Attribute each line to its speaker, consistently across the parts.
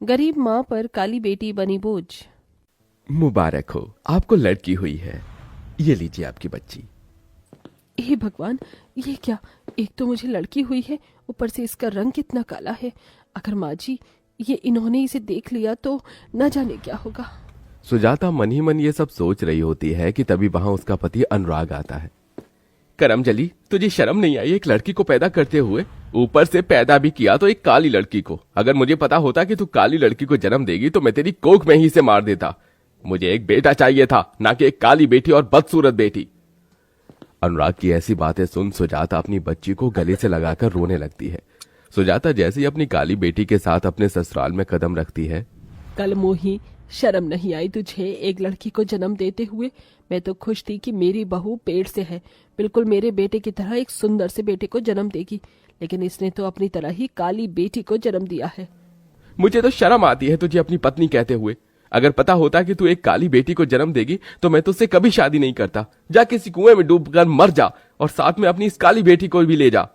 Speaker 1: गरीब माँ पर काली बेटी बनी बोझ।
Speaker 2: मुबारक हो, आपको लड़की हुई है। ये लीजिए आपकी बच्ची।
Speaker 1: हे भगवान, ये क्या! एक तो मुझे लड़की हुई है, ऊपर से इसका रंग कितना काला है। अगर माँ जी ये इन्होंने इसे देख लिया तो न जाने क्या होगा।
Speaker 2: सुजाता मन ही मन ये सब सोच रही होती है कि तभी वहां उसका पति अनुराग आता है। करमजली, तुझे शर्म नहीं आई एक लड़की को पैदा करते हुए? ऊपर से पैदा भी किया तो एक काली लड़की को। अगर मुझे पता होता कि तू काली लड़की को जन्म देगी तो मैं तेरी कोख में ही से मार देता। मुझे एक बेटा चाहिए था, ना कि एक काली बेटी और बदसूरत बेटी। अनुराग की ऐसी बातें सुन सुजाता अपनी बच्ची को गले से लगाकर रोने लगती है। सुजाता जैसे ही अपनी काली बेटी के साथ अपने ससुराल में कदम रखती है।
Speaker 1: कल मोही, शर्म नहीं आई तुझे एक लड़की को जन्म देते हुए? मैं तो खुश थी कि मेरी बहू पेट से है, बिल्कुल मेरे बेटे की तरह एक सुंदर से बेटे को जन्म देगी, लेकिन इसने तो अपनी तरह ही काली बेटी को जन्म दिया है।
Speaker 2: मुझे तो शर्म आती है तुझे अपनी पत्नी कहते हुए। अगर पता होता कि तू एक काली बेटी को जन्म देगी तो मैं तुझसे कभी शादी नहीं करता। जा किसी कुएं में डूबकर मर जा और साथ में अपनी इस काली बेटी को भी ले जा।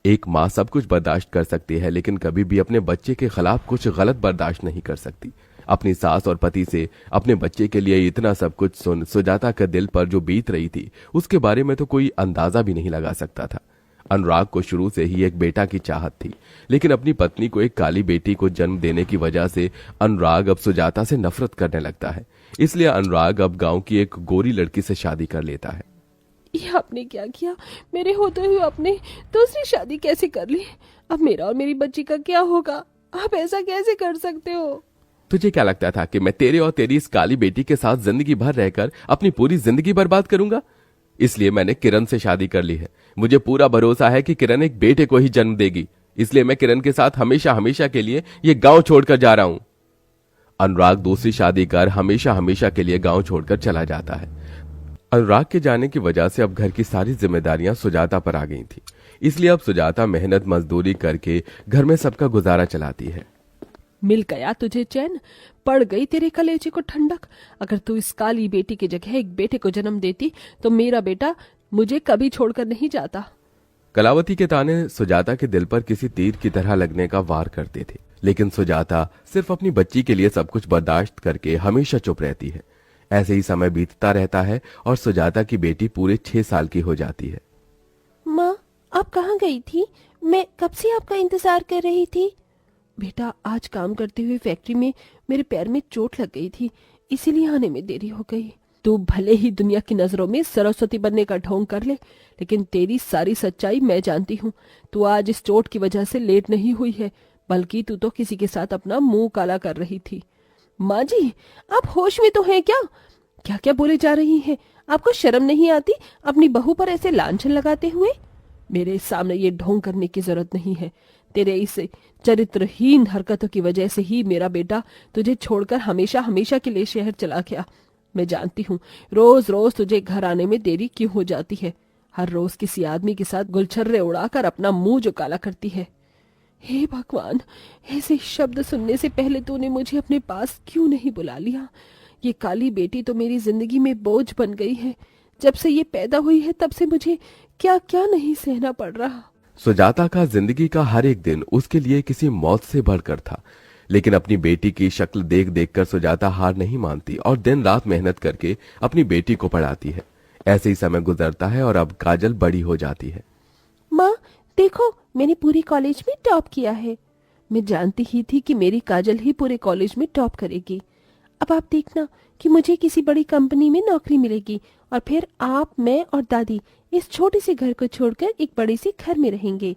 Speaker 2: एक माँ सब कुछ बर्दाश्त कर सकती है, लेकिन कभी भी अपने बच्चे के खिलाफ कुछ गलत बर्दाश्त नहीं कर सकती। अपनी सास और पति से अपने बच्चे के लिए इतना सब कुछ सुन सुजाता के दिल पर जो बीत रही थी उसके बारे में तो कोई अंदाजा भी नहीं लगा सकता था। अनुराग को शुरू से ही एक बेटा की चाहत थी, लेकिन अपनी पत्नी को एक काली बेटी को जन्म देने की वजह से अनुराग अब सुजाता से नफरत करने लगता है। इसलिए अनुराग अब गांव की एक गोरी लड़की से शादी कर लेता है।
Speaker 1: ये आपने क्या किया? मेरे होते हुए आपने दूसरी शादी कैसे कर ली? अब मेरा और मेरी बच्ची का क्या होगा? आप ऐसा कैसे कर सकते हो?
Speaker 2: तुझे क्या लगता था कि मैं तेरे और तेरी इस काली बेटी के साथ जिंदगी भर रहकर अपनी पूरी जिंदगी बर्बाद करूंगा? इसलिए मैंने किरण से शादी कर ली है। मुझे पूरा भरोसा है कि किरण एक बेटे को ही जन्म देगी, इसलिए मैं किरण के साथ हमेशा हमेशा के लिए ये गांव छोड़कर जा रहा हूं। अनुराग दूसरी शादी कर हमेशा हमेशा के लिए गांव छोड़कर चला जाता है। अनुराग के जाने की वजह से अब घर की सारी जिम्मेदारियां सुजाता पर आ गई थी, इसलिए अब सुजाता मेहनत मजदूरी करके घर में सबका गुजारा चलाती है।
Speaker 1: मिल गया तुझे चैन, पड़ गई तेरे कलेजे को ठंडक। अगर तू इस काली बेटी की जगह एक बेटे को जन्म देती तो मेरा बेटा मुझे कभी छोड़कर नहीं जाता।
Speaker 2: कलावती के ताने सुजाता के दिल पर किसी तीर की तरह लगने का वार करते थे, लेकिन सुजाता सिर्फ अपनी बच्ची के लिए सब कुछ बर्दाश्त करके हमेशा चुप रहती है। ऐसे ही समय बीतता रहता है और सुजाता की बेटी पूरे 6 साल की हो जाती है।
Speaker 1: माँ, आप कहाँ गई थी? मैं कब से आपका इंतजार कर रही थी। बेटा, आज काम करते हुए फैक्ट्री में मेरे पैर में चोट लग गई थी, इसीलिए आने में देरी हो गई। तू भले ही दुनिया की नजरों में सरस्वती बनने का ढोंग कर ले, लेकिन तेरी सारी सच्चाई मैं जानती हूँ। तू आज इस चोट की वजह से लेट नहीं हुई है, बल्कि तू तो किसी के साथ अपना मुंह काला कर रही थी। माँ जी, आप होश में तो हैं क्या? क्या क्या बोले जा रही हैं? आपको शर्म नहीं आती अपनी बहू पर ऐसे लांछन लगाते हुए? मेरे सामने ये ढोंग करने की जरूरत नहीं है। तेरे इस चरित्रहीन हरकतों की वजह से ही मेरा बेटा तुझे छोड़कर हमेशा हमेशा के लिए शहर चला गया। मैं जानती हूँ रोज रोज तुझे घर आने में देरी क्यों हो जाती है। हर रोज किसी आदमी के साथ गुलछर्रे उड़ाकर अपना मुंह जो काला करती है। हे भगवान, ऐसे शब्द सुनने से पहले तूने मुझे अपने पास क्यों नहीं बुला लिया? ये काली बेटी तो मेरी जिंदगी में बोझ बन गई है। जब से ये पैदा हुई है तब से मुझे क्या क्या नहीं सहना पड़ रहा।
Speaker 2: सुजाता का जिंदगी का हर एक दिन उसके लिए किसी मौत से बढ़कर था, लेकिन अपनी बेटी की शक्ल देख देख कर सुजाता हार नहीं मानती और दिन रात मेहनत करके अपनी बेटी को पढ़ाती है। ऐसे ही समय गुजरता है और अब काजल बड़ी हो जाती है।
Speaker 1: माँ देखो, मैंने पूरी कॉलेज में टॉप किया है। मैं जानती ही थी कि मेरी काजल ही पूरे कॉलेज में टॉप करेगी। अब आप देखना कि मुझे किसी बड़ी कंपनी में नौकरी मिलेगी और फिर आप, मैं और दादी इस छोटे से घर को छोड़कर एक बड़े से घर में रहेंगे।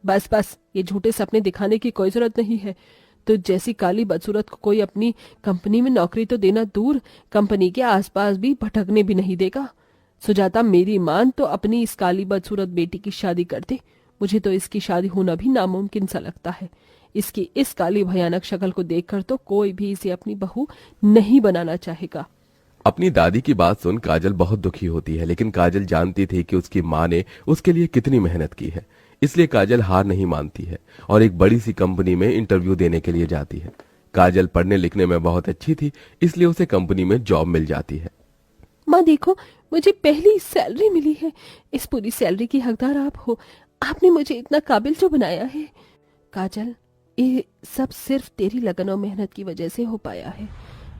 Speaker 1: बस बस, ये झूठे सपने दिखाने की कोई जरूरत नहीं है। तो जैसी काली बदसूरत को कोई अपनी कंपनी में नौकरी तो देना दूर, कंपनी के आसपास भी भटकने भी नहीं देगा। सुजाता, मेरी मान तो अपनी इस काली बदसूरत बेटी की शादी कर दे। मुझे तो इसकी शादी होना भी नामुमकिन सा लगता है। इसकी इस काली भयानक शक्ल को देखकर तो कोई भी इसे अपनी बहू नहीं बनाना चाहेगा।
Speaker 2: अपनी दादी की बात सुन काजल बहुत दुखी होती है, लेकिन काजल जानती थी कि उसकी माँ ने उसके लिए कितनी मेहनत की है, इसलिए काजल हार नहीं मानती है और एक बड़ी सी कंपनी में इंटरव्यू देने के लिए जाती है। काजल पढ़ने लिखने में बहुत अच्छी थी, इसलिए उसे कंपनी में जॉब मिल जाती है।
Speaker 1: माँ देखो, मुझे पहली सैलरी मिली है। इस पूरी सैलरी की हकदार आप हो। आपने मुझे इतना काबिल जो बनाया है। काजल, ये सब सिर्फ तेरी लगन और मेहनत की वजह से हो पाया है।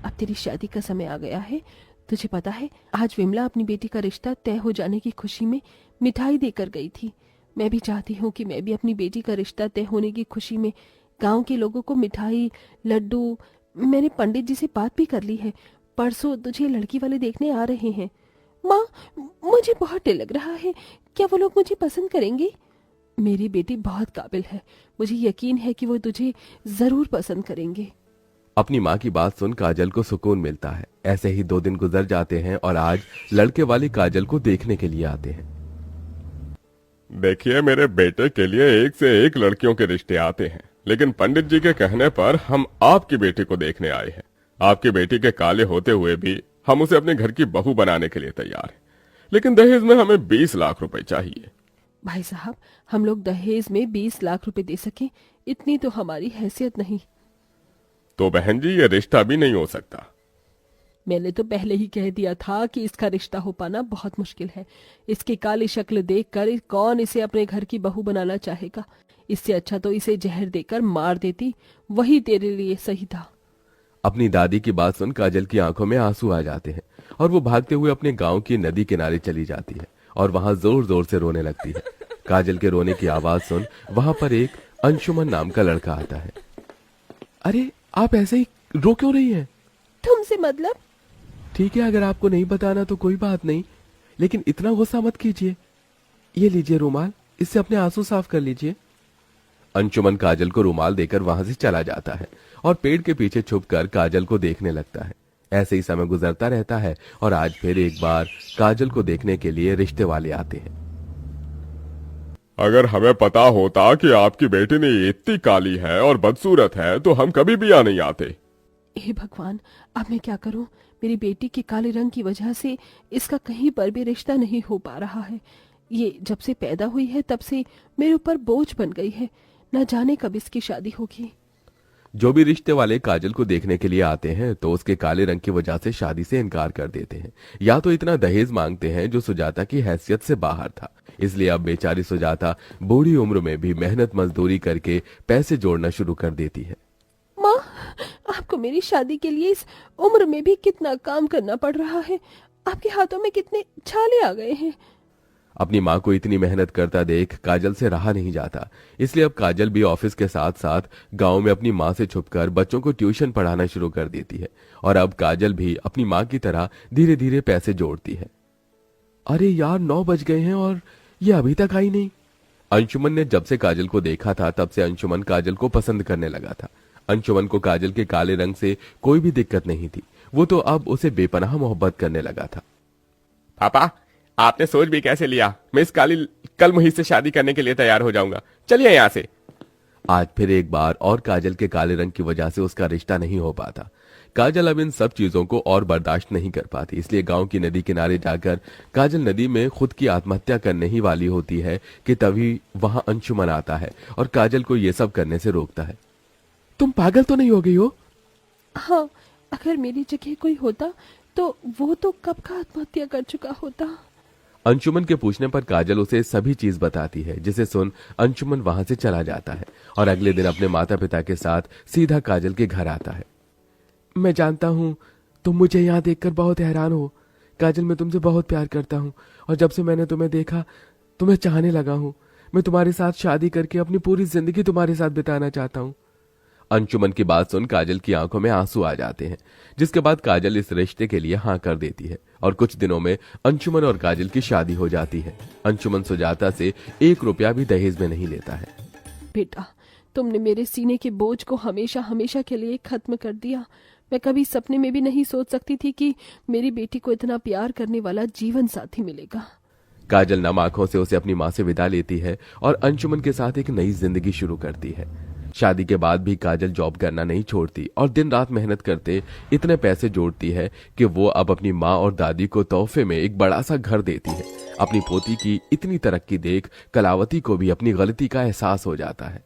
Speaker 1: अब तेरी शादी का समय आ गया है। तुझे पता है, आज विमला अपनी बेटी का रिश्ता तय हो जाने की खुशी में मिठाई देकर गई थी। मैं भी चाहती हूँ कि मैं भी अपनी बेटी का रिश्ता तय होने की खुशी में गांव के लोगों को मिठाई, लड्डू। मैंने पंडित जी से बात भी कर ली है। परसों तुझे लड़की वाले देखने आ रहे हैं। माँ, मुझे बहुत डर लग रहा है। क्या वो लोग मुझे पसंद करेंगे? मेरी बेटी बहुत काबिल है। मुझे यकीन है कि वो तुझे जरूर पसंद करेंगे।
Speaker 2: अपनी माँ की बात सुन काजल को सुकून मिलता है। ऐसे ही 2 दिन गुजर जाते हैं और आज लड़के वाले काजल को देखने के लिए आते हैं।
Speaker 3: देखिए, मेरे बेटे के लिए एक से एक लड़कियों के रिश्ते आते हैं, लेकिन पंडित जी के कहने पर हम आपकी बेटी को देखने आए हैं। आपकी बेटी के काले होते हुए भी हम उसे अपने घर की बहू बनाने के लिए तैयार हैं, लेकिन दहेज में हमें 20 लाख रुपए चाहिए।
Speaker 1: भाई साहब, हम लोग दहेज में 20 लाख रुपए दे सके, इतनी तो हमारी हैसियत नहीं।
Speaker 3: तो बहन जी, ये रिश्ता भी नहीं हो सकता।
Speaker 1: मैंने तो पहले ही कह दिया था कि इसका रिश्ता हो पाना बहुत मुश्किल है। इसकी काली शक्ल देखकर कौन इसे अपने घर की बहू बनाना चाहेगा। इससे अच्छा तो इसे जहर देकर मार देती, वही तेरे लिए सही था।
Speaker 2: अपनी दादी की बात सुन काजल की आंखों में आंसू आ जाते हैं और वो भागते हुए अपने गांव की नदी किनारे चली जाती है और वहां जोर जोर से रोने लगती है। काजल के रोने की आवाज सुन वहां पर एक अंशुमन नाम का लड़का आता है। अरे, आप ऐसे ही रो क्यों रही हैं?
Speaker 1: तुमसे मतलब?
Speaker 2: ठीक है, अगर आपको नहीं बताना तो कोई बात नहीं, लेकिन इतना गुस्सा मत कीजिए। ये लीजिए रुमाल, इससे अपने आंसू साफ कर लीजिए। अंशुमन काजल को रुमाल देकर वहां से चला जाता है और पेड़ के पीछे छुपकर काजल को देखने लगता है। ऐसे ही समय गुजरता रहता है और आज फिर एक बार काजल को देखने के लिए रिश्ते वाले आते हैं।
Speaker 3: अगर हमें पता होता कि आपकी बेटी ने इतनी काली है और बदसूरत है तो हम कभी भी यहाँ नहीं आते।
Speaker 1: हे भगवान, अब मैं क्या करूं? मेरी बेटी के काले रंग की वजह से इसका कहीं पर भी रिश्ता नहीं हो पा रहा है। ये जब से पैदा हुई है तब से मेरे ऊपर बोझ बन गई है। न जाने कब इसकी शादी होगी।
Speaker 2: जो भी रिश्ते वाले काजल को देखने के लिए आते हैं तो उसके काले रंग की वजह से शादी से इनकार कर देते हैं, या तो इतना दहेज मांगते हैं जो सुजाता की हैसियत से बाहर था। इसलिए अब बेचारी सुजाता बूढ़ी उम्र में भी मेहनत मजदूरी करके पैसे जोड़ना शुरू कर देती है।
Speaker 1: माँ, आपको मेरी शादी के लिए इस उम्र में भी कितना काम करना पड़ रहा है। आपके हाथों में कितने छाले आ गए हैं।
Speaker 2: अपनी माँ को इतनी मेहनत करता देख काजल से रहा नहीं जाता। इसलिए अब काजल भी ऑफिस के साथ साथ गांव में अपनी माँ से छुपकर बच्चों को ट्यूशन पढ़ाना शुरू कर देती है और अब काजल भी अपनी माँ की तरह धीरे धीरे पैसे जोड़ती है। अरे यार, 9 बज गए हैं और ये अभी तक आई नहीं। अंशुमन ने जब से काजल को देखा था तब से अंशुमन काजल को पसंद करने लगा था। अंशुमन को काजल के काले रंग से कोई भी दिक्कत नहीं थी। वो तो अब उसे बेपनाह मोहब्बत करने लगा था।
Speaker 3: पापा, आपने सोच भी कैसे लिया? मैं इस काली कल मुही से शादी करने के लिए तैयार हो जाऊंगा। चलिए यहाँ से।
Speaker 2: आज फिर एक बार और काजल के काले रंग की वजह से उसका रिश्ता नहीं हो पाता। काजल अब इन सब चीजों को और बर्दाश्त नहीं कर पाती, इसलिए गांव की नदी किनारे जाकर काजल नदी में खुद की आत्महत्या करने ही वाली होती है कि तभी वहां अंशुमन आता है और काजल को ये सब करने से रोकता है। तुम पागल तो नहीं हो गई हो?
Speaker 1: हाँ, अगर मेरी जगह कोई होता तो वो तो कब का आत्महत्या कर चुका होता।
Speaker 2: अंशुमन के पूछने पर काजल उसे सभी चीज बताती है, जिसे सुन अंशुमन वहां से चला जाता है और अगले दिन अपने माता पिता के साथ सीधा काजल के घर आता है। मैं जानता हूँ तुम मुझे यहाँ देखकर बहुत हैरान हो। काजल, मैं तुमसे बहुत प्यार करता हूँ और जब से मैंने तुम्हें देखा तुम्हें चाहने लगा हूँ। मैं तुम्हारे साथ शादी करके अपनी पूरी जिंदगी तुम्हारे साथ बिताना चाहता हूँ। अंशुमन की बात सुन काजल की आंखों में आंसू आ जाते हैं, जिसके बाद काजल इस रिश्ते के लिए हाँ कर देती है और कुछ दिनों में अंशुमन और काजल की शादी हो जाती है। अंशुमन सुजाता से 1 रुपया भी दहेज में नहीं लेता है।
Speaker 1: बेटा, तुमने मेरे सीने के बोझ को हमेशा हमेशा के लिए खत्म कर दिया। मैं कभी सपने में भी नहीं सोच सकती थी कि मेरी बेटी को इतना प्यार करने वाला जीवन साथी मिलेगा।
Speaker 2: काजल नम आंखों से उसे अपनी माँ से विदा लेती है और अंशुमन के साथ एक नई जिंदगी शुरू करती है। शादी के बाद भी काजल जॉब करना नहीं छोड़ती और दिन रात मेहनत करते इतने पैसे जोड़ती है कि वो अब अपनी माँ और दादी को तोहफे में एक बड़ा सा घर देती है। अपनी पोती की इतनी तरक्की देख कलावती को भी अपनी गलती का एहसास हो जाता है।